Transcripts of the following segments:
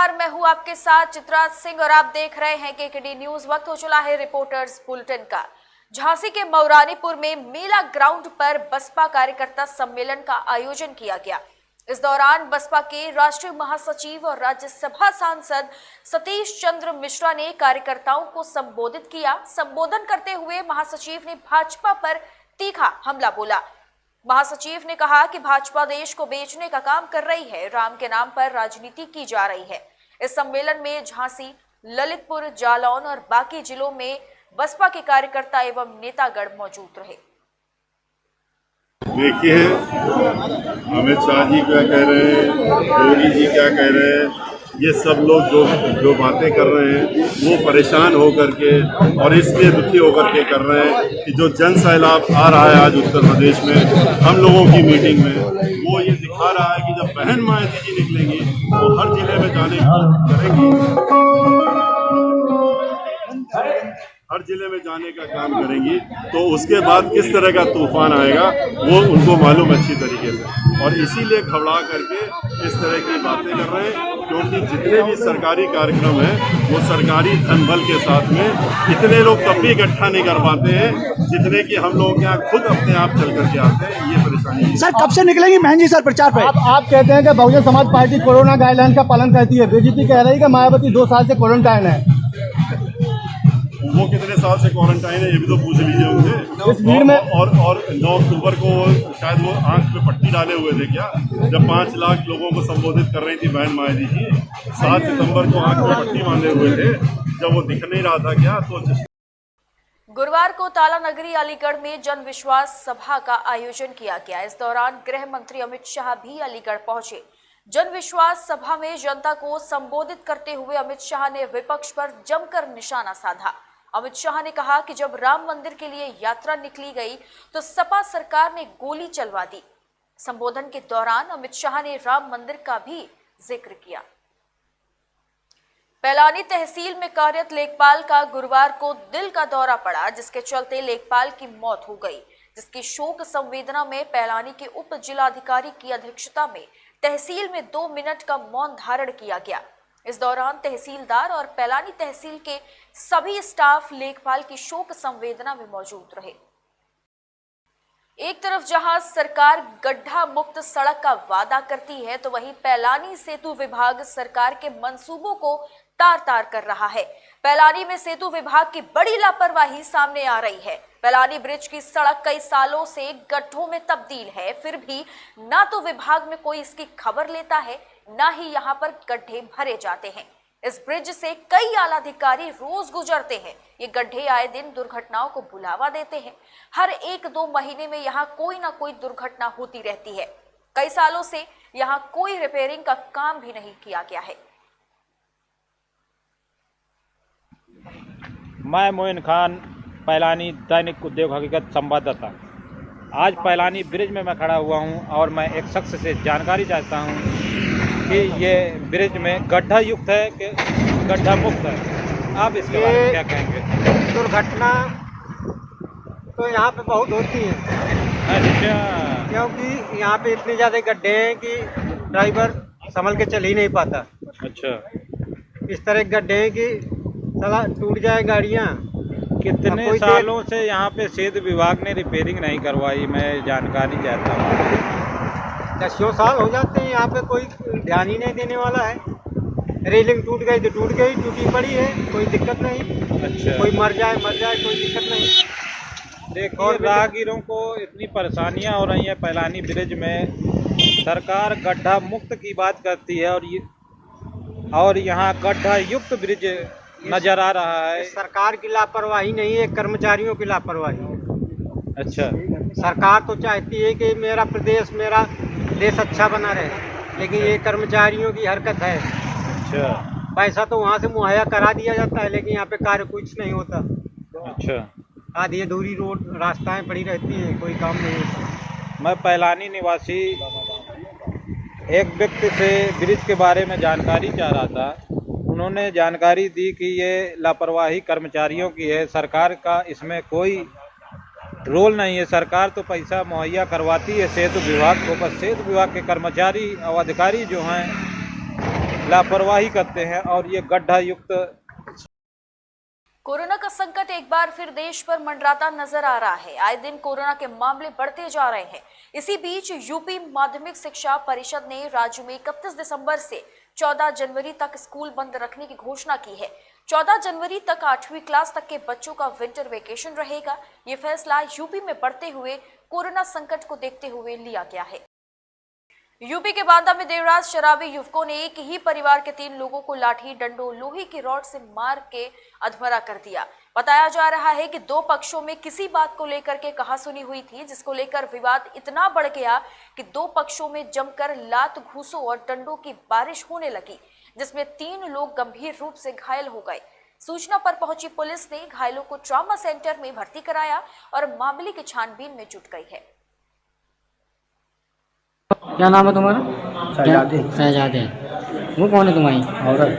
नमस्कार, मैं हूं आपके साथ चित्राज सिंह और आप देख रहे हैं केकेडी न्यूज। वक्त हो चला है रिपोर्टर्स बुलेटिन का। झांसी के मऊरानीपुर में मेला ग्राउंड पर बसपा कार्यकर्ता सम्मेलन का आयोजन किया गया। इस दौरान बसपा के राष्ट्रीय महासचिव और राज्यसभा सांसद सतीश चंद्र मिश्रा ने कार्यकर्ताओं को संबोधित किया। संबोधन करते हुए महासचिव ने भाजपा पर तीखा हमला बोला। महासचिव ने कहा कि भाजपा देश को बेचने का काम कर रही है, राम के नाम पर राजनीति की जा रही है। इस सम्मेलन में झांसी, ललितपुर, जालौन और बाकी जिलों में बसपा के कार्यकर्ता एवं नेतागण मौजूद रहे। देखिए, अमित शाह जी क्या कह रहे हैं, योगी जी क्या कह रहे हैं, ये सब लोग जो बातें कर रहे हैं वो परेशान होकर के और इसलिए दुखी होकर के कर रहे हैं कि जो जन सैलाब आ रहा है आज उत्तर प्रदेश में हम लोगों की मीटिंग में, वो ये दिखा रहा है कि जब बहन मायावती जी निकलेंगी तो हर जिले में जाने करेंगी, हर जिले में जाने का काम करेंगी, तो उसके बाद किस तरह का तूफान आएगा वो उनको मालूम अच्छी तरीके से, और इसीलिए घबरा करके इस तरह की बातें कर रहे हैं। क्योंकि जितने भी सरकारी कार्यक्रम हैं वो सरकारी धनबल के साथ में इतने लोग तब भी इकट्ठा नहीं कर पाते हैं जितने कि हम लोग यहाँ खुद अपने आप चल करके आते हैं। ये परेशानी है। सर, कब से निकलेंगी बहन जी सर प्रचार पे? आप कहते हैं कि Bahujan Samaj party corona guideline का पालन करती है। बीजेपी कह रही है कि मायावती 2 साल से क्वारंटाइन है। वो कितने साल से क्वारंटाइन है ये भी तो पूछ लीजिए उनसे। इस भीड़ में और 9 अक्टूबर को शायद वो आंख पे पट्टी डाले हुए थे क्या, जब 5 लाख लोगों को संबोधित कर रही थी बहन मायावती जी। 7 सितंबर को आंख पे पट्टी बांधे हुए थे, जब वो दिख नहीं रहा था क्या। तो गुरुवार को ताला नगरी अलीगढ़ में जन विश्वास सभा का आयोजन किया गया। इस दौरान गृह मंत्री अमित शाह भी अलीगढ़ पहुंचे। जन विश्वास सभा में जनता को संबोधित करते हुए अमित शाह ने विपक्ष पर जमकर निशाना साधा। अमित शाह ने कहा कि जब राम मंदिर के लिए यात्रा निकली गई तो सपा सरकार ने गोली चलवा दी। संबोधन के दौरान अमित शाह ने राम मंदिर का भी जिक्र किया। पैलानी तहसील में कार्यरत लेखपाल का गुरुवार को दिल का दौरा पड़ा, जिसके चलते लेखपाल की मौत हो गई, जिसकी शोक संवेदना में पैलानी के उप जिलाधिकारी की अध्यक्षता में तहसील में 2 मिनट का मौन धारण किया गया। इस दौरान तहसीलदार और पैलानी तहसील के सभी स्टाफ लेखपाल की शोक संवेदना में मौजूद रहे। एक तरफ जहां सरकार गड्ढा मुक्त सड़क का वादा करती है, तो वहीं पैलानी सेतु विभाग सरकार के मंसूबों को तार तार कर रहा है। पैलानी में सेतु विभाग की बड़ी लापरवाही सामने आ रही है। पैलानी ब्रिज की सड़क कई सालों से गड्ढों में तब्दील है, फिर भी ना तो विभाग में कोई इसकी खबर लेता है, ना ही यहाँ पर गड्ढे भरे जाते हैं। इस ब्रिज से कई आला अधिकारी रोज गुजरते हैं। ये गड्ढे आए दिन दुर्घटनाओं को बुलावा देते हैं। हर 1-2 महीने में यहाँ कोई ना कोई दुर्घटना होती रहती है। कई सालों से यहाँ कोई रिपेयरिंग का काम भी नहीं किया गया है। मैं मोइन खान, पैलानी दैनिक उद्योग हकीकत संवाददाता। आज पैलानी ब्रिज में मैं खड़ा हुआ हूं और मैं एक शख्स से जानकारी चाहता हूं कि ये ब्रिज में गड्ढा युक्त है कि गड्ढा मुक्त है। आप इसके बारे में क्या कहेंगे? दुर्घटना तो यहाँ पे बहुत होती है। अच्छा। क्योंकि यहाँ पे इतने ज़्यादा गड्ढे हैं कि ड्राइवर संभल के चल ही नहीं पाता। अच्छा। इस तरह के गड्ढे हैं कि साला टूट जाए गाड़ियाँ। कितने सालों से यहाँ पे सेतु विभाग ने रिपेयरिंग नहीं करवाई, मैं जानकारी चाहता हूँ। 10 साल हो जाते हैं, यहाँ पे कोई ध्यान ही नहीं देने वाला है। रेलिंग टूट गई तो टूट गई, टूटी पड़ी है, कोई दिक्कत नहीं। अच्छा। कोई मर जाए कोई दिक्कत नहीं। देखिए, राहगीरों को इतनी परेशानियां हो रही हैं पैलानी ब्रिज में। सरकार गड्ढा मुक्त की बात करती है और यहाँ गड्ढा युक्त ब्रिज नजर आ रहा है। सरकार की लापरवाही नहीं है, कर्मचारियों की लापरवाही है। अच्छा। सरकार तो चाहती है कि मेरा प्रदेश, मेरा देश अच्छा बना रहे, लेकिन ये कर्मचारियों की हरकत है। अच्छा। पैसा तो वहाँ से मुहैया करा दिया जाता है, लेकिन यहाँ पे कार्य कुछ नहीं होता। अच्छा। आधी अधूरी रोड रास्ताएं पड़ी रहती हैं, कोई काम नहीं होता। मैं पैलानी निवासी एक व्यक्ति से ब्रिज के बारे में जानकारी चाह रहा था। उन्होंने जानकारी दी कि ये लापरवाही कर्मचारियों की है, सरकार का इसमें कोई रोल नहीं है। सरकार तो पैसा मुहैया करवाती है सेतु विभाग को, बस सेतु विभाग के कर्मचारी और अधिकारी जो हैं लापरवाही करते हैं और ये गड्ढा युक्त। कोरोना का संकट एक बार फिर देश पर मंडराता नजर आ रहा है। आए दिन कोरोना के मामले बढ़ते जा रहे हैं। इसी बीच यूपी माध्यमिक शिक्षा परिषद ने राज्य में 31 दिसंबर से 14 जनवरी तक स्कूल बंद रखने की घोषणा की है। 14 जनवरी तक 8वीं क्लास तक के बच्चों का विंटर वेकेशन रहेगा। ये फैसला यूपी में बढ़ते हुए कोरोना संकट को देखते हुए लिया गया है। यूपी के बांदा में देर रात शराबी युवकों ने एक ही परिवार के 3 लोगों को लाठी डंडों लोहे की रॉड से मार के अधमरा कर दिया। बताया जा रहा है कि 2 पक्षों में किसी बात को लेकर के कहासुनी हुई थी, जिसको लेकर विवाद इतना बढ़ गया कि 2 पक्षों में जमकर लात घूसों और डंडों की बारिश होने लगी, जिसमें 3 लोग गंभीर रूप से घायल हो गए। सूचना पर पहुंची पुलिस ने घायलों को ट्रॉमा सेंटर में भर्ती कराया और मामले की छानबीन में जुट गई है। क्या नाम है तुम्हारा? शहजादे। शहजादे। वो कौन है तुम्हारी? औरत।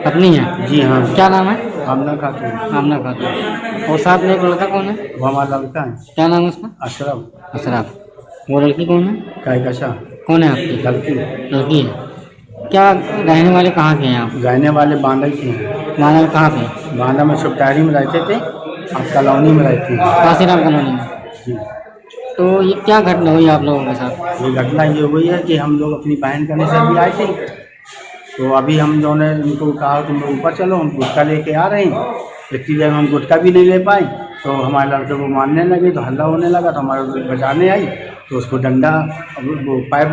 पत्नी है? जी हाँ। क्या नाम है? आमना खातून। आमना खातून। और साथ में एक लड़का कौन है? वो हमारा लड़का है। क्या नाम है उसका? अशरफ। अशरफ। वो लड़की कौन है? कहकशा। कौन है आपकी? लड़की। लड़की है। क्या रहने वाले कहाँ के हैं आप? रहने वाले बांदा के हैं। माना कहाँ पे? बांदा में सुपटारी में रहते थे और कॉलोनी में रहते हैं। काशीराम कॉलोनी में। जी। तो ये क्या घटना हुई आप लोगों के साथ? ये घटना ये हुई है कि हम लोग अपनी बहन करने से भी आए थे, तो अभी हम जो ने उनको कहा तुम लोग ऊपर चलो, हम गुटखा लेके आ रहे हैं। इतनी देर में हम गुटखा भी नहीं ले पाए, तो हमारे लड़के को मारने लगे, तो हल्ला होने लगा, तो हमारे बचाने आई, तो उसको डंडा वो पाइप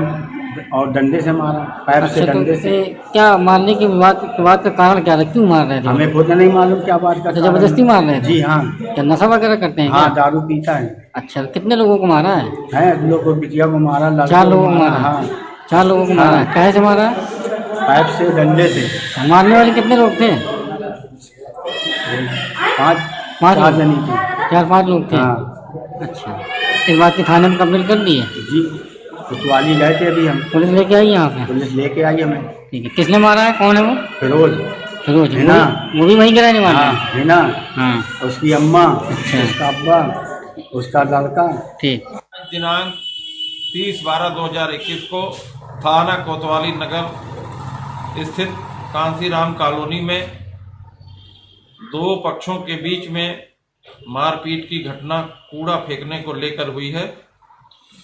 और डंडे से मारा, पाइप से डंडे से। क्या मारने की विवाद का कारण क्या था? क्यों मार रहे थे? हमें खुद नहीं मालूम क्या बात का। जबरदस्ती मार रहे थे? जी हाँ। क्या नशा वगैरह करते हैं? हाँ, दारू पीता है। अच्छा, कितने लोगों को मारा है? हम लोग को बिटिया को मारा, 4 लोगों को मारा। हाँ, 4 लोगों को मारा है। कैसे से मारा है? पाइप से डंडे से। मारने वाले कितने लोग थे? 5 जनी थे। 4-5 लोग थे। हाँ। अच्छा, इस बात की थाने में कंप्लेंट कर दी है? जी, कोतवाली गए थे अभी हम। पुलिस लेके आई यहाँ पे? पुलिस लेके आई हमें। ठीक है। किसने मारा है? कौन है वो? फिरोज। फिरोज। हिना। वो भी वहीं गिराने वाला है? हाँ, हिना। हाँ। उसकी अम्मा। अच्छा। उसका अब्बा, उसका लड़का। ठीक। दिनांक 30/12/2021 को थाना कोतवाली नगर स्थित कांसीराम कॉलोनी में 2 पक्षों के बीच में मारपीट की घटना कूड़ा फेंकने को लेकर हुई है।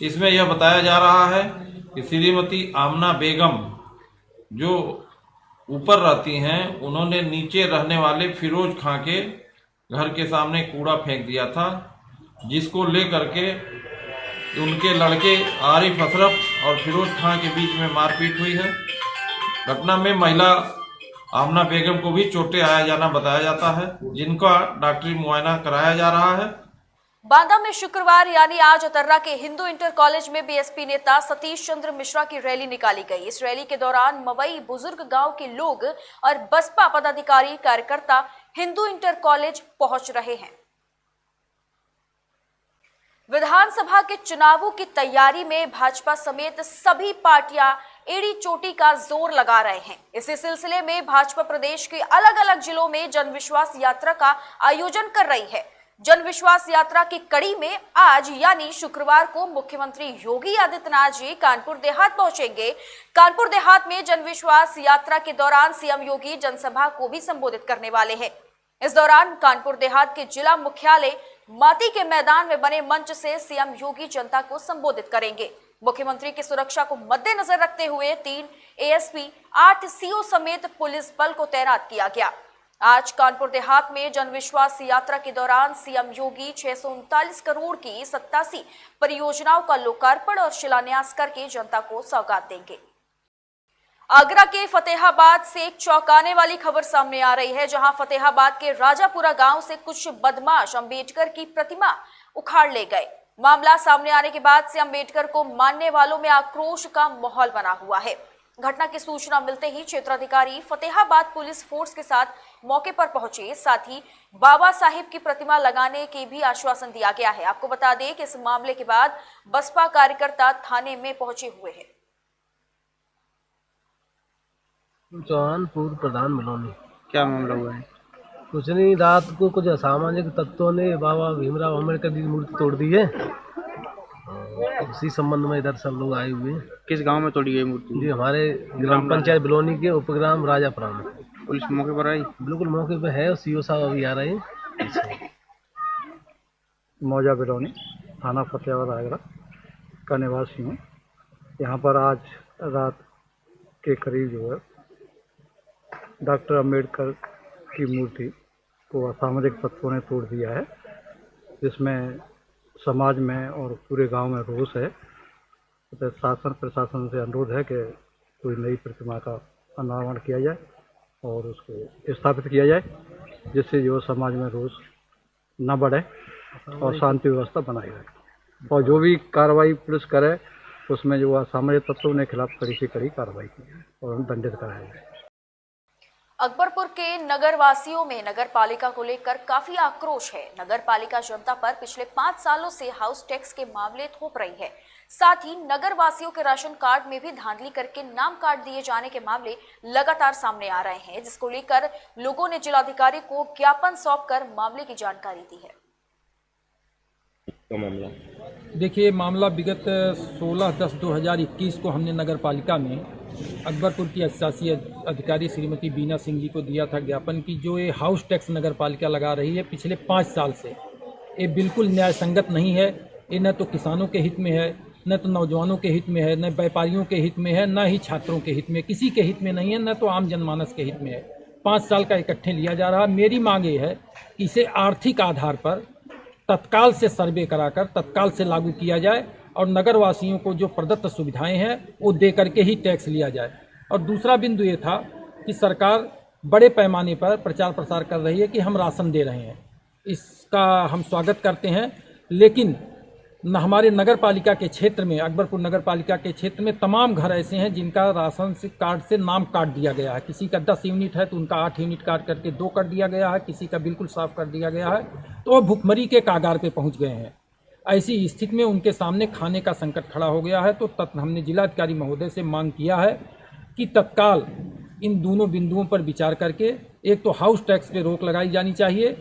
इसमें यह बताया जा रहा है कि श्रीमती आमना बेगम जो ऊपर रहती हैं, उन्होंने नीचे रहने वाले फिरोज खां के घर के सामने कूड़ा फेंक दिया था, जिसको लेकर के उनके लड़के आरिफ अशरफ और फिरोज खां के बीच में मारपीट हुई है। घटना में महिला आमना बेगम को भी चोटें आया जाना बताया जाता है, जिनका डॉक्टरी मुआयना कराया जा रहा है। बांदा में शुक्रवार यानी आज अतर्रा के हिंदू इंटर कॉलेज में बीएसपी नेता सतीश चंद्र मिश्रा की रैली निकाली गई। इस रैली के दौरान मवई बुजुर्ग गांव के लोग और बसपा पदाधिकारी कार्यकर्ता हिंदू इंटर कॉलेज पहुंच रहे हैं। विधानसभा के चुनावों की तैयारी में भाजपा समेत सभी पार्टियां एड़ी चोटी का जोर लगा रहे हैं। इसी सिलसिले में भाजपा प्रदेश के अलग अलग जिलों में जन विश्वास यात्रा का आयोजन कर रही है। जन विश्वास यात्रा की कड़ी में आज यानी शुक्रवार को मुख्यमंत्री योगी आदित्यनाथ जी कानपुर देहात पहुंचेंगे। कानपुर देहात में जन विश्वास यात्रा के दौरान सीएम योगी जनसभा को भी संबोधित करने वाले हैं। इस दौरान कानपुर देहात के जिला मुख्यालय माती के मैदान में बने मंच से सीएम योगी जनता को संबोधित करेंगे। मुख्यमंत्री की सुरक्षा को मद्देनजर रखते हुए 3 एएसपी 8 सीओ समेत पुलिस बल को तैनात किया गया। आज कानपुर देहात में जन विश्वास यात्रा के दौरान सीएम योगी 639 करोड़ की 87 परियोजनाओं का लोकार्पण और शिलान्यास करके जनता को सौगात देंगे। आगरा के फतेहाबाद से एक चौंकाने वाली खबर सामने आ रही है, जहां फतेहाबाद के राजापुरा गांव से कुछ बदमाश अंबेडकर की प्रतिमा उखाड़ ले गए। मामला सामने आने के बाद से अंबेडकर को मानने वालों में आक्रोश का माहौल बना हुआ है। घटना की सूचना मिलते ही क्षेत्राधिकारी फतेहाबाद पुलिस फोर्स के साथ मौके पर पहुंचे, साथ ही बाबा साहिब की प्रतिमा लगाने के भी आश्वासन दिया गया है। आपको बता दें कि इस मामले के बाद बसपा कार्यकर्ता थाने में पहुंचे हुए हैं। चौहान पूर्व प्रधान मिलोनी। क्या मामला हुआ है? कुछ नहीं, रात को कुछ असामाजिक तत्वों ने बाबा भीमराव अम्बेडकर की मूर्ति तोड़ दी है। उसी संबंध में इधर सब लोग आए हुए हैं। किस गांव में तोड़ी गई मूर्ति? जी हमारे ग्राम पंचायत बिलोनी के उपग्राम राजापुरा में। पुलिस मौके पर आई? बिल्कुल मौके पे है, सीओ साहब अभी आ रहे हैं। मौजा बिलोनी थाना फतेहाबाद आगरा का निवासी हूँ। यहाँ पर आज रात के करीब जो है डॉक्टर अंबेडकर की मूर्ति को असामरिक तत्वों ने तोड़ दिया है, जिसमें समाज में और पूरे गांव में रोष है। तो शासन प्रशासन से अनुरोध है कि कोई नई प्रतिमा का अनावरण किया जाए और उसको स्थापित किया जाए, जिससे जो समाज में रोष न बढ़े और शांति व्यवस्था बनाई रहे। और जो भी कार्रवाई पुलिस करे उसमें जो असामाजिक तत्वों के खिलाफ कड़ी से कड़ी कार्रवाई की जाए और उन्हें दंडित कराया जाए। अकबरपुर के नगर वासियों में नगर पालिका को लेकर काफी आक्रोश है। नगर पालिका जनता पर पिछले 5 सालों से हाउस टैक्स के मामले थोप रही है। साथ ही नगर वासियों के राशन कार्ड में भी धांधली करके नाम काट दिए जाने के मामले लगातार सामने आ रहे हैं, जिसको लेकर लोगों ने जिलाधिकारी को ज्ञापन सौंपकर मामले की जानकारी दी है। देखिए, मामला विगत 16/10/2021 को हमने नगर पालिका में अकबरपुर की शासी अधिकारी श्रीमती बीना सिंह जी को दिया था ज्ञापन कि जो ये हाउस टैक्स नगर पालिका लगा रही है पिछले 5 साल से, ये बिल्कुल न्याय संगत नहीं है। ये न तो किसानों के हित में है, न तो नौजवानों के हित में है, न व्यापारियों के हित में है, न ही छात्रों के हित में, किसी के हित में नहीं है, न तो आम जनमानस के हित में है। 5 साल का इकट्ठे लिया जा रहा। मेरी मांग ये है कि इसे आर्थिक आधार पर तत्काल से सर्वे कराकर तत्काल से लागू किया जाए और नगरवासियों को जो प्रदत्त सुविधाएं हैं वो दे करके ही टैक्स लिया जाए। और दूसरा बिंदु ये था कि सरकार बड़े पैमाने पर प्रचार प्रसार कर रही है कि हम राशन दे रहे हैं, इसका हम स्वागत करते हैं, लेकिन हमारे नगर पालिका के क्षेत्र में, अकबरपुर नगर पालिका के क्षेत्र में तमाम घर ऐसे हैं जिनका राशन से कार्ड से नाम काट दिया गया है। किसी का 10 यूनिट है तो उनका 8 यूनिट काट करके 2 कर दिया गया है, किसी का बिल्कुल साफ कर दिया गया है, तो वो भुखमरी के कागार पे पहुंच गए हैं। ऐसी स्थिति में उनके सामने खाने का संकट खड़ा हो गया है। तो हमने जिलाधिकारी महोदय से मांग किया है कि तत्काल इन दोनों बिंदुओं पर विचार करके एक तो हाउस टैक्स पे रोक लगाई जानी चाहिए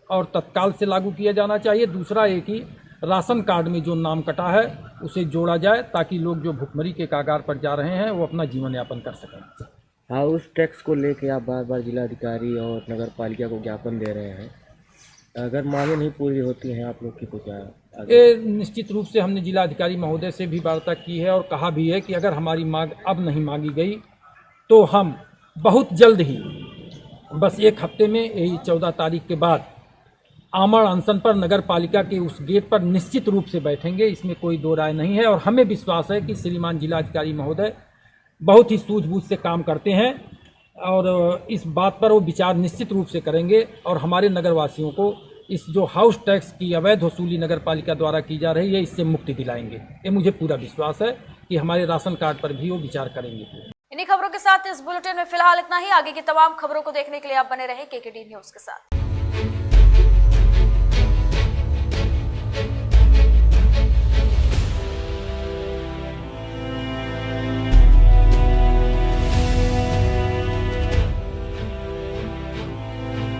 और तत्काल से लागू किया जाना चाहिए। दूसरा ये कि राशन कार्ड में जो नाम कटा है उसे जोड़ा जाए ताकि लोग जो भुखमरी के कागार पर जा रहे हैं वो अपना जीवन यापन कर सकें। हाउस टैक्स को लेकर आप बार बार जिलाधिकारी और नगर पालिका को ज्ञापन दे रहे हैं, अगर मांगे नहीं पूरी होती हैं आप लोग की तो क्या? ये निश्चित रूप से हमने जिलाधिकारी महोदय से भी वार्ता की है और कहा भी है कि अगर हमारी मांग अब नहीं मांगी गई तो हम बहुत जल्द ही, बस 1 हफ्ते में, यही 14 तारीख के बाद आमरण अनशन पर नगर पालिका के उस गेट पर निश्चित रूप से बैठेंगे। इसमें कोई दो राय नहीं है और हमें विश्वास है कि श्रीमान जिलाधिकारी महोदय बहुत ही सूझबूझ से काम करते हैं और इस बात पर वो विचार निश्चित रूप से करेंगे और हमारे नगरवासियों को इस जो हाउस टैक्स की अवैध वसूली नगर पालिका द्वारा की जा रही है इससे मुक्ति दिलाएंगे। ये मुझे पूरा विश्वास है कि हमारे राशन कार्ड पर भी वो विचार करेंगे। इन्हीं खबरों के साथ इस बुलेटिन में फिलहाल इतना ही। आगे की तमाम खबरों को देखने के लिए आप बने रहें केकेडी न्यूज के साथ।